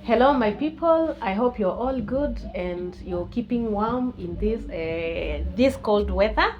Hello my people, I hope you're all good and you're keeping warm in this cold weather.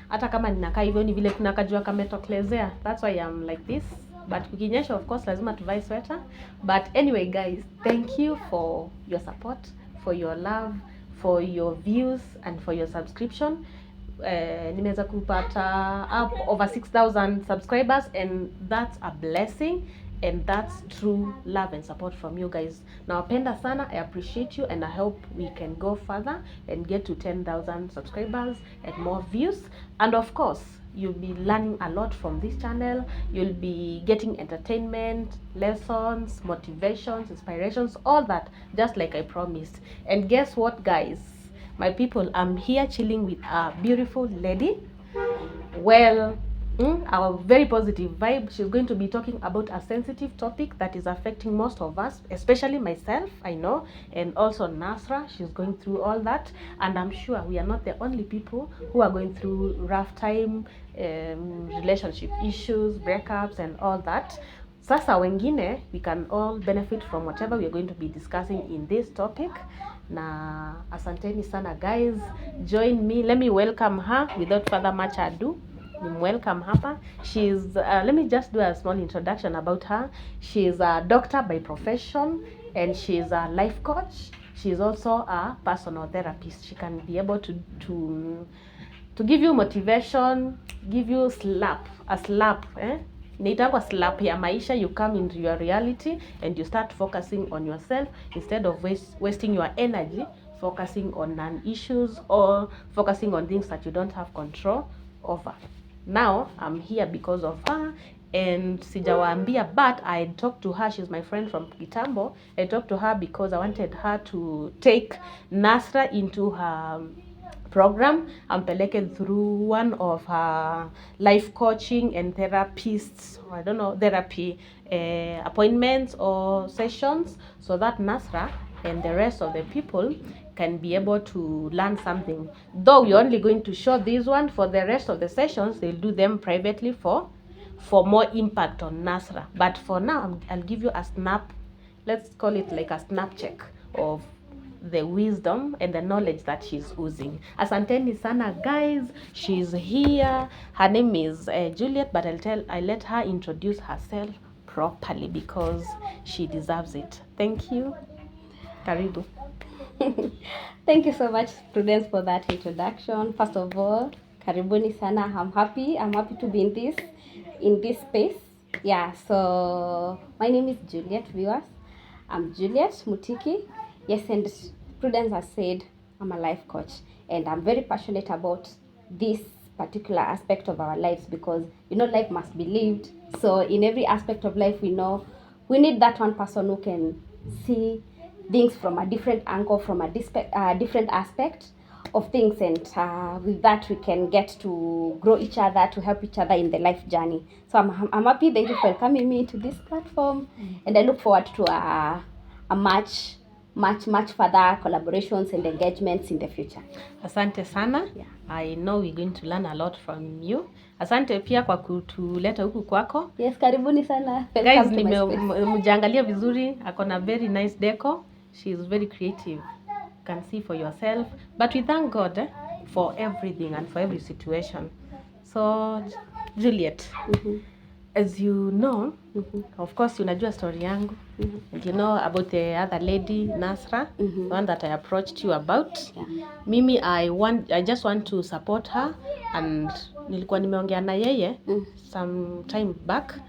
Hata kama ninakaa hivyo ni vile kuna kajua kametokelezea. That's why I'm like this. But kukinyesha of course lazima tuvae sweater. But anyway guys, thank you for your support, for your love, for your views and for your subscription. Nimeweza kupata up over 6,000 subscribers and that's a blessing. And that's true love and support from you guys. Nawapenda sana, I appreciate you and I hope we can go further and get to 10,000 subscribers and more views. And of course, you'll be learning a lot from this channel. You'll be getting entertainment, lessons, motivations, inspirations, all that, just like I promised. And guess what guys? My people, I'm here chilling with a beautiful lady. Well, our very positive vibe. She's going to be talking about a sensitive topic that is affecting most of us, especially myself, I know, and also Nasra. She's going through all that, and I'm sure we are not the only people who are going through rough time, relationship issues, breakups, and all that. Sasa wengine, we can all benefit from whatever we are going to be discussing in this topic. Na asanteni sana guys, join me. Let me welcome her without further much ado. Welcome hapa. She's let me just do a small introduction about her. She's a doctor by profession and she's a life coach. She's also a personal therapist. She can be able to give you motivation, give you a slap, Inaitangwa slap ya maisha. You come into your reality and you start focusing on yourself instead of wasting your energy focusing on non-issues or focusing on things that you don't have control over. Now I'm here because of her and sijawaambia, but I talked to her. She's my friend from Kitambo. I talked to her because I wanted her to take Nasra into her program ampeleke through one of her life coaching and therapists, I don't know, therapy appointments or sessions, so that Nasra and the rest of the people can be able to learn something. Though we're only going to show this one, for the rest of the sessions they'll do them privately for more impact on Nasra. But for now I'll give you a snap, let's call it like a snap check of the wisdom and the knowledge that she's oozing. Asanteni sana guys, she's here. Her name is Juliet, but I'll let her introduce herself properly because she deserves it. Thank you. Karibu. Thank you so much, Prudence, for that introduction. First of all, karibuni sana. I'm happy to be in this space. Yeah, so my name is Juliet, viewers. I'm Juliet Mutiki. Yes, and Prudence has said I'm a life coach, and I'm very passionate about this particular aspect of our lives because life must be lived. So in every aspect of life, we know we need that one person who can see things from a different angle, from a different aspect of things, and with that we can get to grow each other, to help each other in the life journey. So I'm happy that you're welcoming me to this platform, and I look forward to a much further collaborations and engagements in the future. Asante sana. Yeah. I know we're going to learn a lot from you. Asante pia kwa kutuleta huku kwako. Yes, karibuni sana. Guys, nimeangalia vizuri, akona very nice deco. She is very creative. You can see for yourself. But we thank God for everything and for every situation. So, Juliet, as you know, of course, unajua story yangu. And you know about the other lady, Nasra, the one that I approached you about. Yeah. Mimi, I just want to support her, and nilikuwa nimeongea na yeye some time back,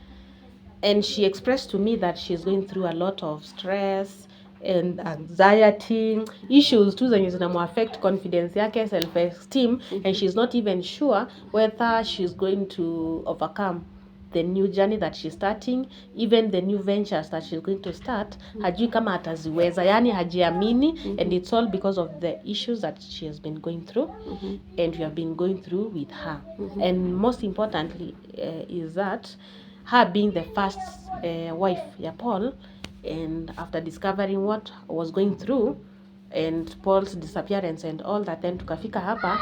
and she expressed to me that she's going through a lot of stress and anxiety issues tu zenye zinamuaffect confidence yake, self esteem, and she's not even sure whether she's going to overcome the new journey that she's starting, even the new ventures that she's going to start. Hajui kama ataziweza, yani hajiamini, and it's all because of the issues that she has been going through, and we have been going through with her. And most importantly is that her being the first wife ya Paul, and after discovering what was going through and Paul's disappearance and all that, then tukafika hapa,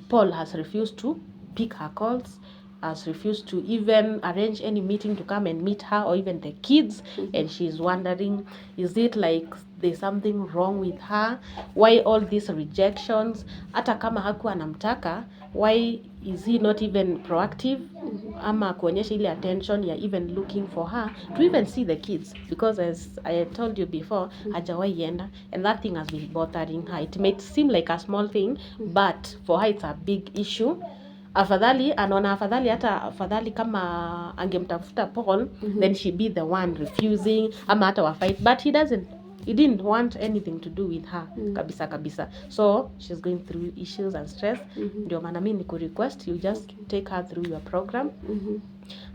Paul has refused to pick her calls, has refused to even arrange any meeting to come and meet her or even the kids. And she's wondering, is it like there's something wrong with her? Why all these rejections? Hata kama hakuwa anamtaka, why is he not even proactive? Ama kuonyesha ile attention ya even looking for her to even see the kids, because as I told you before, hajawahi enda, and that thing has been bothering her. It may seem like a small thing, but for her it's a big issue. Anaona afadhali kama angemtafuta Paul, then she be the one refusing ama hata wa fight, but he didn't want anything to do with her kabisa. So she's going through issues and stress. Ndio maana mimi niku request you just take her through your program.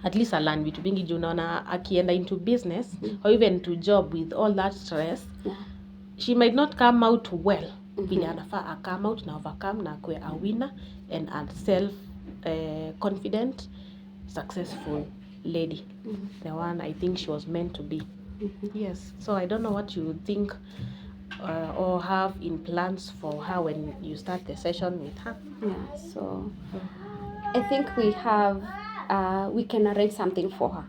At least learn vitu vingi juu unaona akienda into business or even to job with all that stress, she might not come out well. Vile anafaa come out na overcome na kwe a winner and a self confident, successful lady. The one I think she was meant to be. Yes. So I don't know what you think or have in plans for her when you start the session with her. Yeah, so I think we can arrange something for her.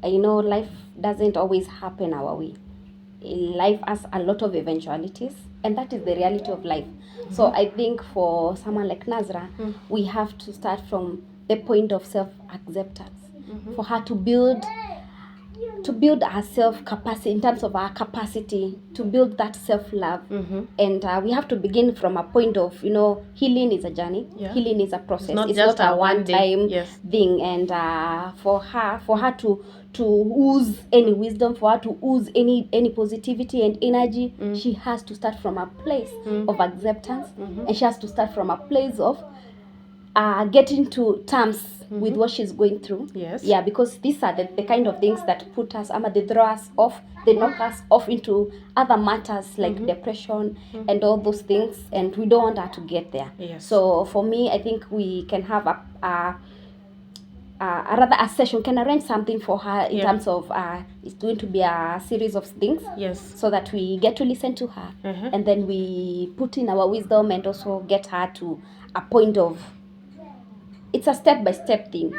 You know, life doesn't always happen our way. Life has a lot of eventualities, and that is the reality of life. So I think for someone like Nasra, we have to start from the point of self-acceptance. For her to build her self-capacity, in terms of our capacity to build that self-love. And we have to begin from a point of, you know, healing is a journey. Healing is a process. It's not a one-time thing. And for her to ooze any wisdom, for her to ooze any positivity and energy, she has to start from a place of acceptance, and she has to start from a place of getting to terms with what she's going through. Yeah, because these are the kind of things that put us, they throw us off, they knock us off into other matters like depression and all those things, and we don't want her to get there. So for me, I think we can have a session, can arrange something for her in terms of it's going to be a series of things, so that we get to listen to her, and then we put in our wisdom and also get her to a point of, it's a step-by-step thing.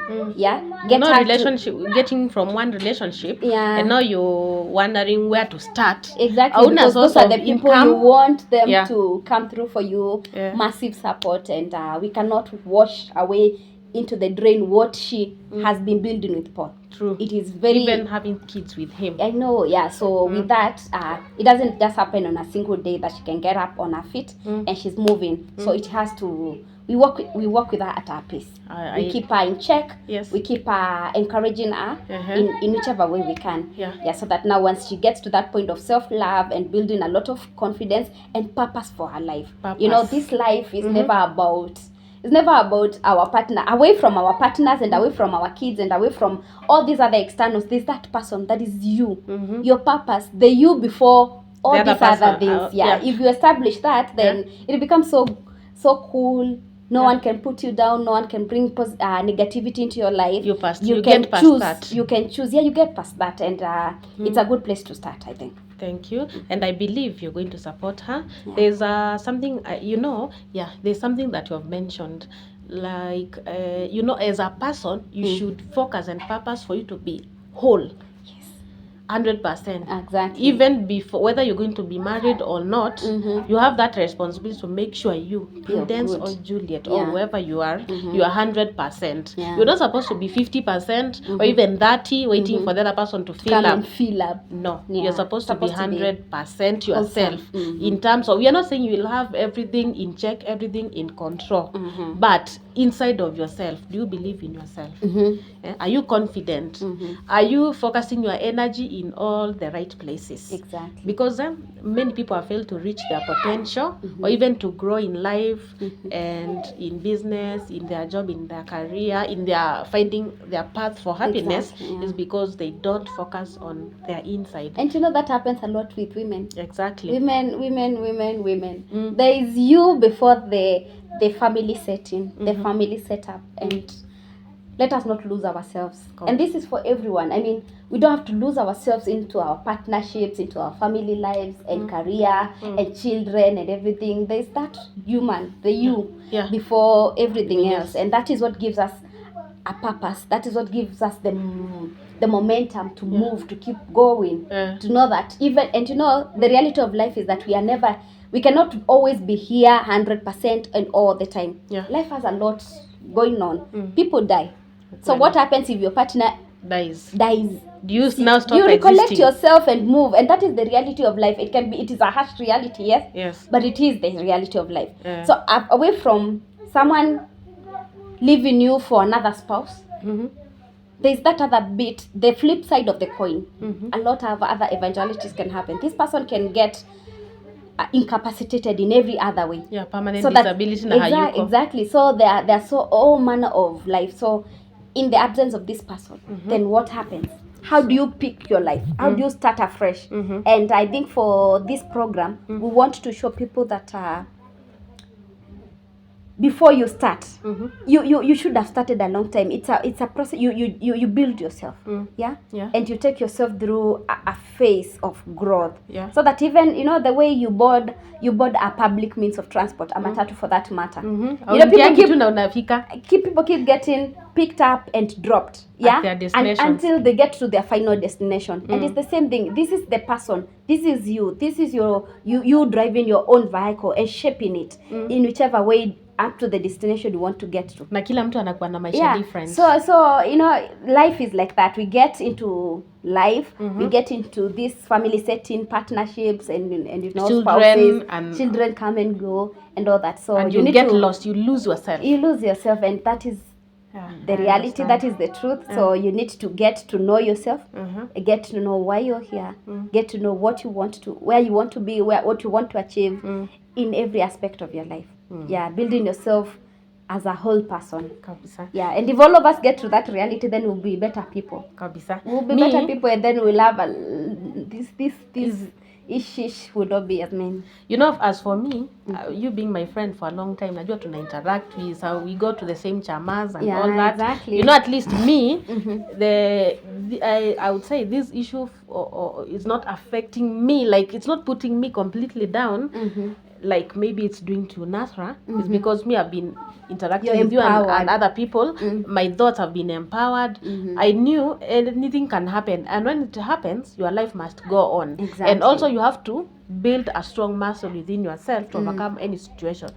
Getting from one relationship, and now you're wondering where to start. Exactly, because those are the people you want them to come through for you. Massive support, and we cannot wash away into the drain what she has been building with Paul. True. It is very, even having kids with him. I know, so with that, it doesn't just happen on a single day that she can get up on her feet and she's moving. So it has to, we work with her at her pace. We keep her in check. We keep her encouraging her in whichever way we can. So that now once she gets to that point of self-love and building a lot of confidence and purpose for her life. You know, this life is never about, it's never about our partner, away from our partners and away from our kids and away from all these other externals. There's that person that is you, your purpose, the you before all these other things. If you establish that, then it becomes so cool. No one can put you down. No one can bring negativity into your life. You get past that. You can choose. You get past that, and it's a good place to start, I think. Thank you. And I believe you're going to support her. There's something, there's something that you have mentioned. Like, as a person, you should focus and purpose for you to be whole. 100%. Exactly. Even before, whether you're going to be married or not, you have that responsibility to make sure Prudence or Juliet or whoever you are, you are 100%. You're not supposed to be 50% or even 30%, waiting for the other person to fill up. No, you're supposed to be 100% yourself. In terms of, we are not saying you will have everything in check, everything in control, but inside of yourself, do you believe in yourself? Are you confident? Are you focusing your energy in all the right places? Exactly. Because many people have failed to reach their potential or even to grow in life and in business, in their job, in their career, in their finding their path for happiness is because they don't focus on their inside. And you know that happens a lot with women. Exactly. Women. There is you before the family setting, the family setup, and let us not lose ourselves. And this is for everyone. I mean, we don't have to lose ourselves into our partnerships, into our family lives and career and children and everything. There's that human, the you, before everything else. And that is what gives us a purpose. That is what gives us the momentum to move, to keep going, to know that even, and you know, the reality of life is that we cannot always be here 100% and all the time. Life has a lot going on. People die. So what happens if your partner dies? Do you now stop you recollect existing? yourself and move, and that is the reality of life. It is a harsh reality, yes, but it is the reality of life. So away from someone leaving you for another spouse, there's that other bit, the flip side of the coin. A lot of other eventualities can happen. This person can get incapacitated in every other way. Permanent disability na hayuko. Exactly. So there are so all manner of life. So in the absence of this person, then what happens? How do you pick your life? How do you start afresh? And I think for this program, we want to show people that before you start, you should have started a long time. It's a process. You build yourself, and you take yourself through a phase of growth, so that even, you know, the way you board a public means of transport, a matatu for that matter, you know, people keep getting picked up and dropped, at their destination, until they get to their final destination. And it's the same thing. This is the person, this is you, this is you driving your own vehicle and shaping it in whichever way up to the destination you want to get to. Na kila mtu anakuwa na maisha different. So you know, life is like that. We get into life, we get into this family setting, partnerships, and you know, children, spouses, children come and go and all that. So and you get lost, you lose yourself. And that is the reality. That is the truth. So you need to get to know yourself, get to know why you're here, get to know what you want to, where you want to be, what you want to achieve in every aspect of your life. Building yourself as a whole person. Kabisa. And if all of us get to that reality, then we'll be better people. Kabisa. We'll be better people, and then we'll have this issues would not be as many. You know, as for me, you being my friend for a long time, najua tuna interact with, so we go to the same chamas and all that. Exactly. You know, at least me, I would say this issue is not affecting me, like it's not putting me completely down. Like maybe it's doing to Nasra. It's because me, I've been interacting with you and other people. My thoughts have been empowered. I knew anything can happen, and when it happens, your life must go on. And also you have to build a strong muscle within yourself to overcome any situation.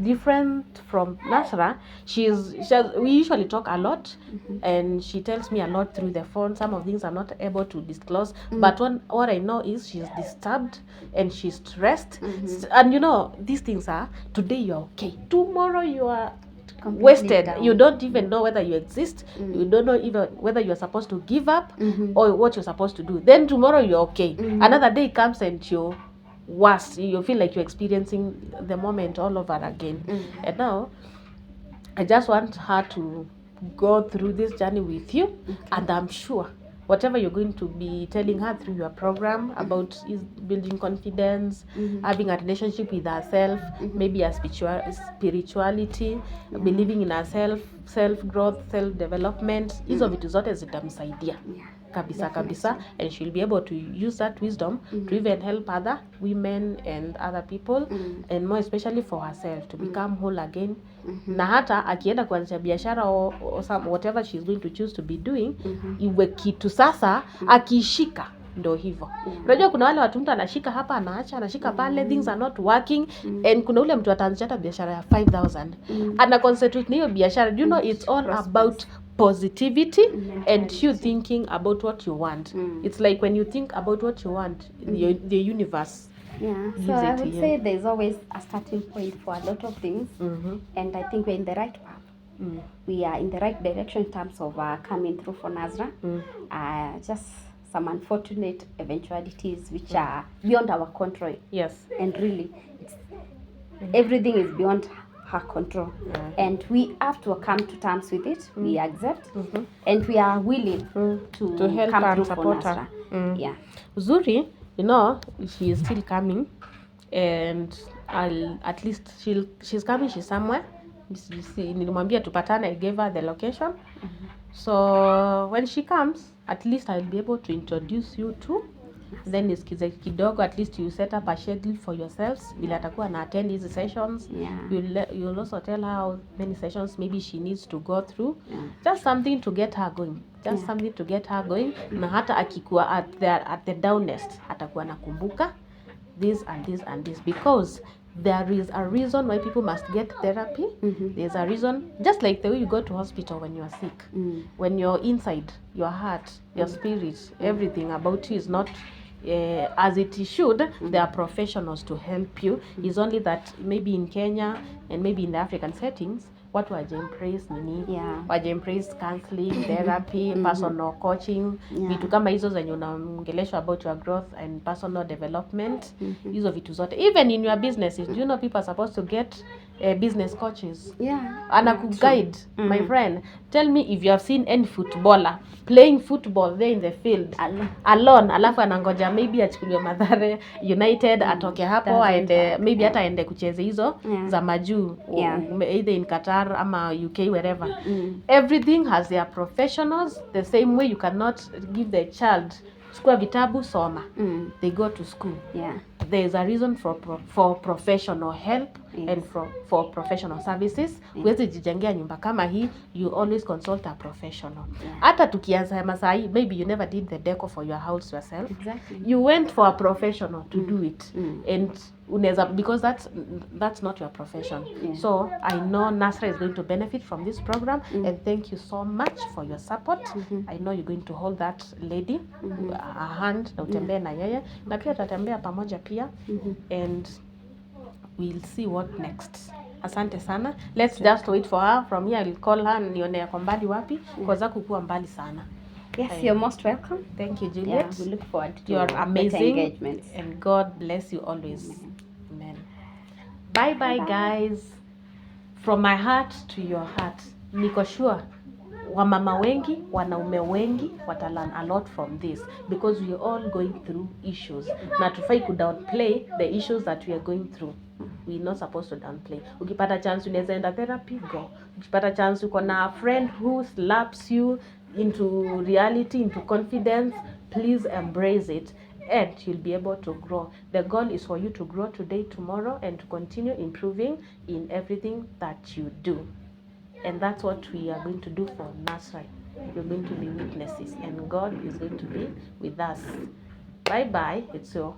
Different from Nasra, we usually talk a lot, and she tells me a lot through the phone. Some of things I'm not able to disclose, but what I know is she's disturbed and she's stressed. And you know, these things are, today you're okay, tomorrow you are wasted down. You don't even know whether you exist. You don't know even whether you're supposed to give up or what you're supposed to do. Then tomorrow you're okay. Another day comes and you're worse. You feel like you're experiencing the moment all over again. And now I just want her to go through this journey with you, and I'm sure whatever you're going to be telling her through your program about is building confidence, having a relationship with herself, maybe a spirituality, believing in herself, self-growth, self-development, hizo vitu zote zitamsaidia. Kabisa, and she'll be able to use that wisdom to even help other women and other people, and more especially for herself to become whole again. Na hata akienda kuanzisha biashara or some whatever she's going to choose to be doing, iwe kitu sasa akishika ndo hivyo. Unajua kuna wale watu mtu anashika hapa anashika pale, things are not working, and kuna ule mtu ataanzisha hata biashara ya 5,000 ana concentrate na hiyo biashara. You know, it's all about positivity and you thinking about what you want. It's like when you think about what you want, the universe. So I would say there's always a starting point for a lot of things, and I think we're in the right path. We are in the right direction in terms of coming through for Nasra. Just some unfortunate eventualities which are beyond our control. And really, everything is beyond her control, and we have to come to terms with it. We accept, and we are willing to help come through support her. Uzuri, you know, she is still coming, and at least she's coming. She's somewhere. Nilimwambia tupatane. I gave her the location. So when she comes, at least I'll be able to introduce you to then nisikize kidogo, at least you set up a schedule for yourselves vile atakuwa na attend hizi sessions. You'll also tell her how many sessions maybe she needs to go through. Just something to get her going. Something to get her going. Na hata akikuwa at the downest atakuwa nakumbuka this and this and this, because there is a reason why people must get therapy. There's a reason, just like the way you go to hospital when you are sick. When you're inside, your heart, your spirit, everything about you is not as it should. There are professionals to help you. It's only that maybe in Kenya and maybe in the African settings, watu wajaembrace nini, wajaembrace counseling, therapy, personal coaching, vitu kama hizo zenye unaongeleshwa about your growth and personal development. Hizo vitu zote, even in your businesses, do you know people are supposed to get business coaches? Anakuguide. My friend, tell me if you have seen any footballer playing football there in the field alone, alafu anangoja maybe achukuliwe Mathare United, atoke hapo aende maybe hata aende kucheze hizo za majuu, either in Qatar ama UK, wherever. Everything has their professionals. The same way you cannot give the child chukua vitabu soma. They go to school. There is a reason for professional help and for professional services. Huwezi jijengea nyumba kama hii, you always consult a professional. Hata tukianza masai, maybe you never did the decor for your house yourself. You went for a professional to do it. And unaweza, because that's not your profession. So I know Nasra is going to benefit from this program, and thank you so much for your support. I know you're going to hold that lady a hand na utembee na yeye, na pia tutatembea pamoja pia, and we'll see what next. Asante sana. Let's just wait for her. From here I'll call her nione yako mbali wapi, kwa sababu kuwa mbali sana. Yes, you're most welcome. Thank you, Juliet. We look forward to your amazing engagements. And God bless you always. Amen. Bye guys. From my heart to your heart. Niko sure wamama wengi, wanaume wengi watalearn a lot from this, because we are all going through issues. Na tufai ku downplay the issues that we are going through. We're not supposed to downplay. Ukipata chance unaweza enda therapy, go. Ukipata chance uko na a friend who slaps you into reality, into confidence, please embrace it, and you'll be able to grow. The goal is for you to grow today, tomorrow, and to continue improving in everything that you do. And that's what we are going to do for Nasra. We're going to be witnesses, and God is going to be with us. Bye-bye. It's your